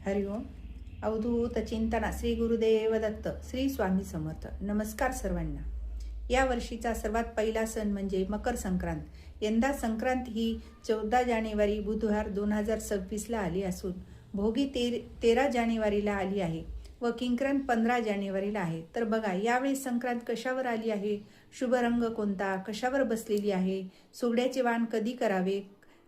हरि ओम. अवधूत चिंतना श्री गुरुदेव दत्त श्री स्वामी समर्थ. नमस्कार सर्वांना. या वर्षीचा सर्वात पहिला सण म्हणजे मकर संक्रांत. यंदा संक्रांत ही 14 जानेवारी बुधवार 2026ला आली असून भोगी 13 जानेवारीला आली आहे व किंक्रांत 15 जानेवारीला आहे. तर बघा यावेळी संक्रांत कशावर आली आहे, शुभ रंग कोणता, कशावर बसलेली आहे, सुगड्याचे वाण कधी करावे,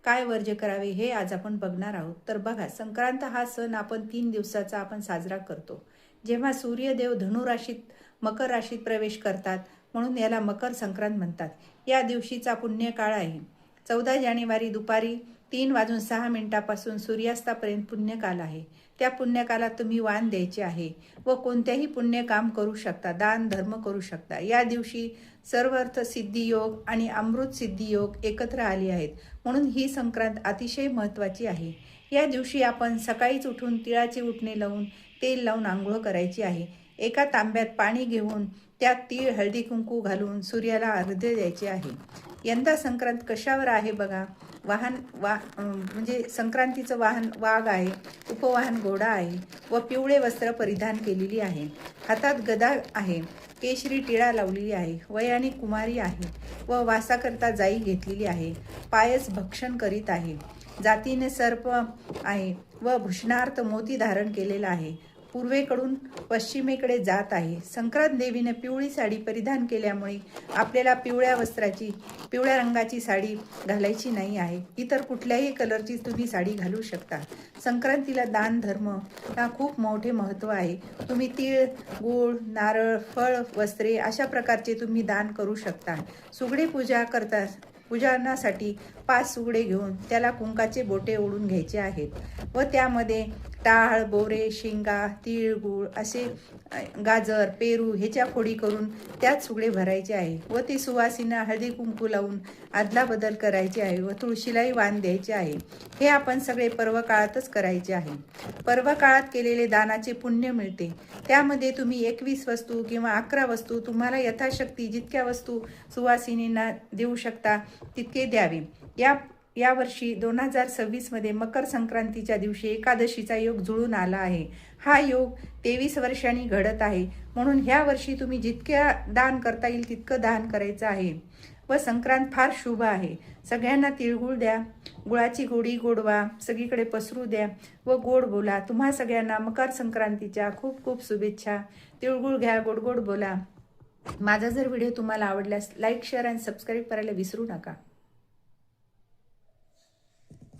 काय वर्ज्य करावे हे आज आपण बघणार आहोत. तर बघा संक्रांत हा सण आपण 3 दिवसाचा आपण साजरा करतो. जेव्हा सूर्यदेव धनु राशीत मकर राशीत प्रवेश करतात म्हणून याला मकर संक्रांत म्हणतात. या दिवशीचा पुण्यकाळ आहे 14 जानेवारी दुपारी 3:06 सूर्यास्तापर्यंत पुण्यकाल आहे. त्या पुण्यकालात तुम्ही वाण द्यायचे आहे व कोणत्याही पुण्य काम करू शकता, दान धर्म करू शकता. या दिवशी सर्व अर्थ सिद्धी योग आणि अमृत सिद्धी योग एकत्र आले आहेत म्हणून ही संक्रांत अतिशय महत्त्वाची आहे. या दिवशी आपण सकाळीच उठून तिळाचे उटणे लावून तेल लावून आंघोळ करायची आहे. एका तांब्यात पाणी घेऊन त्यात तीळ हळदी कुंकू घालून सूर्याला अर्घ्य द्यायचे आहे. यंदा संक्रांत कशावर आहे बघा. म्हणजे संक्रांतीचं वाहन वाघ आहे, उपवाहन घोडा आहे व पिवळे वस्त्र परिधान केलेली आहे. हातात गदा आहे, केशरी टिळा लावलेली आहे, वयाने कुमारी आहे व वासाकरता जाई घेतलेली आहे. पायस भक्षण करीत आहे, जातीने सर्प आहे व भूषणार्थ मोती धारण केलेला आहे. पूर्वेकडून पश्चिमेकडे जात आहे. संक्रांत देवीने पिवळी साडी परिधान केल्यामुळे आपल्याला पिवळ्या रंगाची साडी घालायची नाही आहे. इतर कुठल्याही कलरची तुम्ही साडी घालू शकता. संक्रांतीला दान धर्म हा खूप मोठे महत्त्व आहे. तुम्ही तीळ, गूळ, नारळ, फळ, वस्त्रे अशा प्रकारचे तुम्ही दान करू शकता. सुगडे पूजनासाठी 5 सुगडे घेऊन त्याला कुंकाचे बोटे ओढून घ्यायचे आहेत व त्यामध्ये टाळ, बोरे, शेंगा, तीळ, गूळ असे गाजर, पेरू ह्याच्या फोडी करून त्यात सुगडे भरायचे आहे व ते सुवासिना हळदी कुंकू लावून अदलाबदल करायचे आहे व तुळशीलाही वाण द्यायचे आहे. हे आपण सगळे पर्व काळातच करायचे आहे. पर्व काळात केलेले दानाचे पुण्य मिळते. त्यामध्ये तुम्ही 21 वस्तू किंवा 11 वस्तू तुम्हाला यथाशक्ती जितक्या वस्तू सुवासिनींना देऊ शकता तितके द्यावे. या वर्षी 2026 मकर संक्रांतीच्या दिवशी एकादशीचा योग जुळून आला आहे. हा योग 23 वर्षांनी घडत आहे म्हणून ह्या वर्षी तुम्ही जितक्या दान करता येईल तितकं दान करायचं आहे व संक्रांत फार शुभ आहे. सगळ्यांना तिळगुळ द्या, गुळाची गोडी गोडवा सगळीकडे पसरू द्या व गोड बोला. तुम्हा सगळ्यांना मकर संक्रांतीच्या खूप खूप शुभेच्छा. तिळगुळ घ्या, गोड गोड बोला. माझा जर व्हिडिओ तुम्हाला आवडल्यास लाईक, शेअर आणि सबस्क्राईब करायला विसरू नका.